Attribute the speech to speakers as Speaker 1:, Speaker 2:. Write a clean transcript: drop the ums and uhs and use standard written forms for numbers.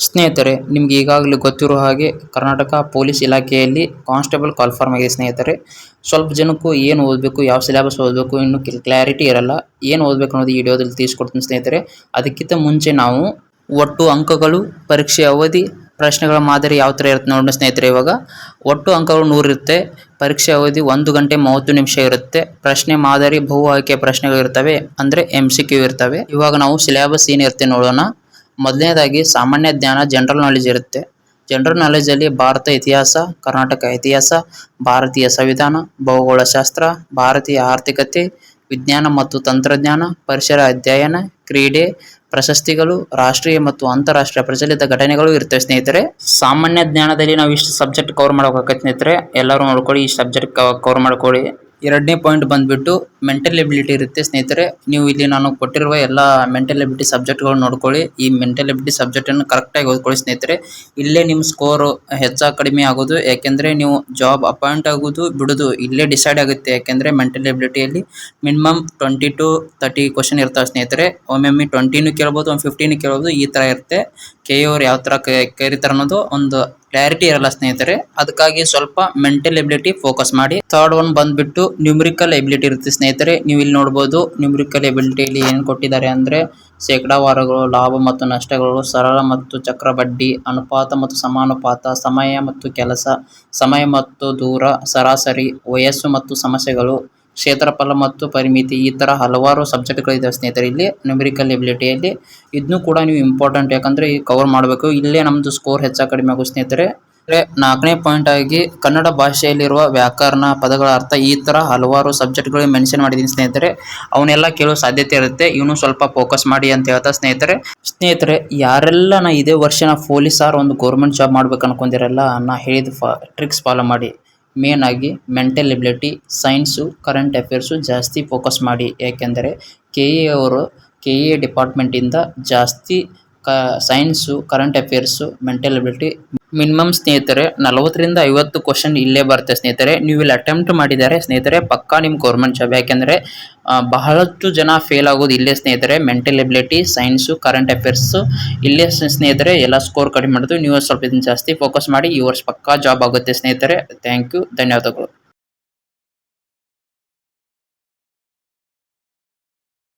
Speaker 1: ಸ್ನೇಹಿತರೆ, ನಿಮ್ಗೆ ಈಗಾಗಲೇ ಗೊತ್ತಿರೋ ಹಾಗೆ ಕರ್ನಾಟಕ ಪೊಲೀಸ್ ಇಲಾಖೆಯಲ್ಲಿ ಕಾನ್ಸ್ಟೇಬಲ್ ಕಾಲ್ಫಾರ್ಮ್ ಆಗಿದೆ ಸ್ನೇಹಿತರೆ. ಸ್ವಲ್ಪ ಜನಕ್ಕೂ ಏನು ಓದಬೇಕು, ಯಾವ ಸಿಲೆಬಸ್ ಓದಬೇಕು ಇನ್ನೂ ಕ್ಲಾರಿಟಿ ಇರಲ್ಲ. ಏನು ಓದಬೇಕು ಅನ್ನೋದು ಈ ವಿಡಿಯೋದಲ್ಲಿ ತಿಳಿಸ್ಕೊಡ್ತೀನಿ ಸ್ನೇಹಿತರೆ. ಅದಕ್ಕಿಂತ ಮುಂಚೆ ನಾವು ಒಟ್ಟು ಅಂಕಗಳು, ಪರೀಕ್ಷೆ ಅವಧಿ, ಪ್ರಶ್ನೆಗಳ ಮಾದರಿ ಯಾವ ಥರ ಇರುತ್ತೆ ನೋಡಿ ಸ್ನೇಹಿತರೆ. ಇವಾಗ ಒಟ್ಟು ಅಂಕಗಳು 100 ಇರುತ್ತೆ. ಪರೀಕ್ಷೆ ಅವಧಿ 1 ಗಂಟೆ 30 ನಿಮಿಷ ಇರುತ್ತೆ. ಪ್ರಶ್ನೆ ಮಾದರಿ ಬಹು ಆಯ್ಕೆ ಪ್ರಶ್ನೆಗಳು ಇರ್ತವೆ, ಅಂದರೆ MCQ ಇರ್ತವೆ. ಇವಾಗ ನಾವು ಸಿಲೆಬಸ್ ಏನಿರುತ್ತೆ ನೋಡೋಣ. ಮೊದಲನೇದಾಗಿ ಸಾಮಾನ್ಯ ಜ್ಞಾನ, ಜನರಲ್ ನಾಲೆಜ್ ಇರುತ್ತೆ. ಜನರಲ್ ನಾಲೆಜಲ್ಲಿ ಭಾರತ ಇತಿಹಾಸ, ಕರ್ನಾಟಕ ಇತಿಹಾಸ, ಭಾರತೀಯ ಸಂವಿಧಾನ, ಭೌಗೋಳಶಾಸ್ತ್ರ, ಭಾರತೀಯ ಆರ್ಥಿಕತೆ, ವಿಜ್ಞಾನ ಮತ್ತು ತಂತ್ರಜ್ಞಾನ, ಪರಿಸರ ಅಧ್ಯಯನ, ಕ್ರೀಡೆ, ಪ್ರಶಸ್ತಿಗಳು, ರಾಷ್ಟ್ರೀಯ ಮತ್ತು ಅಂತಾರಾಷ್ಟ್ರೀಯ ಪ್ರಚಲಿತ ಘಟನೆಗಳು ಇರ್ತವೆ ಸ್ನೇಹಿತರೆ. ಸಾಮಾನ್ಯ ಜ್ಞಾನದಲ್ಲಿ ನಾವು ಇಷ್ಟು ಸಬ್ಜೆಕ್ಟ್ ಕವರ್ ಮಾಡೋಕೆ ಸ್ನೇಹಿತರೆ. ಎಲ್ಲರೂ ನೋಡ್ಕೊಳ್ಳಿ, ಈ ಸಬ್ಜೆಕ್ಟ್ ಕವರ್ ಮಾಡ್ಕೊಳ್ಳಿ. ಎರಡನೇ ಪಾಯಿಂಟ್ ಬಂದ್ಬಿಟ್ಟು ಮೆಂಟಲ್ ಎಬಿಲಿಟಿ ಇರುತ್ತೆ ಸ್ನೇಹಿತರೆ. ನೀವು ಇಲ್ಲಿ ನಾನು ಕೊಟ್ಟಿರುವ ಎಲ್ಲ ಮೆಂಟಲ್ ಎಬಿಲಿಟಿ ಸಬ್ಜೆಕ್ಟ್ಗಳು ನೋಡ್ಕೊಳ್ಳಿ. ಈ ಮೆಂಟಲ್ ಎಬಿಲಿಟಿ ಸಬ್ಜೆಕ್ಟನ್ನು ಕರೆಕ್ಟಾಗಿ ಓದ್ಕೊಳ್ಳಿ ಸ್ನೇಹಿತರೆ. ಇಲ್ಲೇ ನಿಮ್ಮ ಸ್ಕೋರು ಹೆಚ್ಚು ಕಡಿಮೆ ಆಗೋದು, ಯಾಕೆಂದರೆ ನೀವು ಜಾಬ್ ಅಪಾಯಿಂಟ್ ಆಗೋದು ಬಿಡೋದು ಇಲ್ಲೇ ಡಿಸೈಡ್ ಆಗುತ್ತೆ. ಯಾಕೆಂದರೆ ಮೆಂಟಲ್ ಎಬಿಲಿಟಿಯಲ್ಲಿ ಮಿನಿಮಮ್ 20 to 30 ಕ್ವಶನ್ ಇರ್ತಾವೆ ಸ್ನೇಹಿತರೆ. ಒಮ್ಮೊಮ್ಮೆ 20 ಕೇಳ್ಬೋದು, 15 ಕೇಳ್ಬೋದು, ಈ ಥರ ಇರುತ್ತೆ. KA ಅವ್ರು ಯಾವ ಥರ ಕರೀತಾರೆ ಅನ್ನೋದು ಒಂದು ಕ್ಲಾರಿಟಿ ಇರಲ್ಲ ಸ್ನೇಹಿತರೆ. ಅದಕ್ಕಾಗಿ ಸ್ವಲ್ಪ ಮೆಂಟಲ್ ಎಬಿಲಿಟಿ ಫೋಕಸ್ ಮಾಡಿ. ಥರ್ಡ್ ಒನ್ ಬಂದ್ಬಿಟ್ಟು ನ್ಯೂಮರಿಕಲ್ ಎಬಿಲಿಟಿ ಇರುತ್ತೆ ಸ್ನೇಹಿತರೆ. ನೀವು ಇಲ್ಲಿ ನೋಡ್ಬೋದು ನ್ಯೂಮರಿಕಲ್ ಎಬಿಲಿಟಿಯಲ್ಲಿ ಏನು ಕೊಟ್ಟಿದ್ದಾರೆ ಅಂದರೆ ಶೇಕಡಾವಾರುಗಳು, ಲಾಭ ಮತ್ತು ನಷ್ಟಗಳು, ಸರಳ ಮತ್ತು ಚಕ್ರ ಬಡ್ಡಿ, ಅನುಪಾತ ಮತ್ತು ಸಮಾನುಪಾತ, ಸಮಯ ಮತ್ತು ಕೆಲಸ, ಸಮಯ ಮತ್ತು ದೂರ, ಸರಾಸರಿ, ವಯಸ್ಸು ಮತ್ತು ಸಮಸ್ಯೆಗಳು, ಕ್ಷೇತ್ರಫಲ ಮತ್ತು ಪರಿಮಿತಿ, ಈ ಥರ ಹಲವಾರು ಸಬ್ಜೆಕ್ಟ್ಗಳಿದ್ದಾವೆ ಸ್ನೇಹಿತರೆ ಇಲ್ಲಿ ನ್ಯೂಮರಿಕಲ್ ಎಬಿಲಿಟಿಯಲ್ಲಿ. ಇದನ್ನು ಕೂಡ ನೀವು ಇಂಪಾರ್ಟೆಂಟ್, ಯಾಕಂದರೆ ಈ ಕವರ್ ಮಾಡಬೇಕು. ಇಲ್ಲೇ ನಮ್ಮದು ಸ್ಕೋರ್ ಹೆಚ್ಚು ಕಡಿಮೆ ಆಗೋ ಸ್ನೇಹಿತರೆ. ನಾಲ್ಕನೇ ಪಾಯಿಂಟ್ ಆಗಿ ಕನ್ನಡ ಭಾಷೆಯಲ್ಲಿರುವ ವ್ಯಾಕರಣ, ಪದಗಳ ಅರ್ಥ, ಈ ಥರ ಹಲವಾರು ಸಬ್ಜೆಕ್ಟ್ಗಳು ಮೆನ್ಷನ್ ಮಾಡಿದ್ದೀನಿ ಸ್ನೇಹಿತರೆ. ಅವನ್ನೆಲ್ಲ ಕೇಳೋ ಸಾಧ್ಯತೆ ಇರುತ್ತೆ. ಇವನು ಸ್ವಲ್ಪ ಫೋಕಸ್ ಮಾಡಿ ಅಂತ ಹೇಳ್ತಾ ಸ್ನೇಹಿತರೆ ಯಾರೆಲ್ಲ ಇದೇ ವರ್ಷ ಪೊಲೀಸ್ ಆರ್ ಒಂದು ಗೌರ್ಮೆಂಟ್ ಜಾಬ್ ಮಾಡ್ಬೇಕು ಅನ್ಕೊಂಡಿರಲ್ಲ, ನಾ ಹೇಳಿದ ಟ್ರಿಕ್ಸ್ ಫಾಲೋ ಮಾಡಿ. ಮೇನ್ ಆಗಿ mental ability, science, current affairs ಜಾಸ್ತಿ ಫೋಕಸ್ ಮಾಡಿ. ಯಾಕೆಂದರೆ KA ಅವರು KA ಡಿಪಾರ್ಟ್ಮೆಂಟಿಂದ ಜಾಸ್ತಿ science, current affairs, mental ability minimum ಸ್ನೇಹಿತರೆ 40 ರಿಂದ 50 ಕ್ವಶನ್ ಇಲ್ಲೇ ಬರುತ್ತೆ ಸ್ನೇಹಿತರೆ. ನೀವು ಇಲ್ಲಿ ಅಟೆಂಪ್ಟ್ ಮಾಡಿದ್ದಾರೆ ಸ್ನೇಹಿತರೆ, ಪಕ್ಕಾ ನಿಮ್ಮ ಗೌರ್ಮೆಂಟ್ ಜಾಬ್. ಯಾಕೆಂದರೆ ಬಹಳಷ್ಟು ಜನ ಫೇಲ್ ಆಗೋದು ಇಲ್ಲೇ ಸ್ನೇಹಿತರೆ. Mental ability, science, current affairs ಇಲ್ಲೇ ಸ್ನೇಹಿತರೆ ಎಲ್ಲ ಸ್ಕೋರ್ ಕಡಿಮೆ ಮಾಡೋದು. ನೀವು ಸ್ವಲ್ಪ ಇದನ್ನು ಜಾಸ್ತಿ ಫೋಕಸ್ ಮಾಡಿ. ಈ ವರ್ಷ ಪಕ್ಕಾ ಜಾಬ್ ಆಗುತ್ತೆ ಸ್ನೇಹಿತರೆ. ಥ್ಯಾಂಕ್ ಯು, ಧನ್ಯವಾದಗಳು.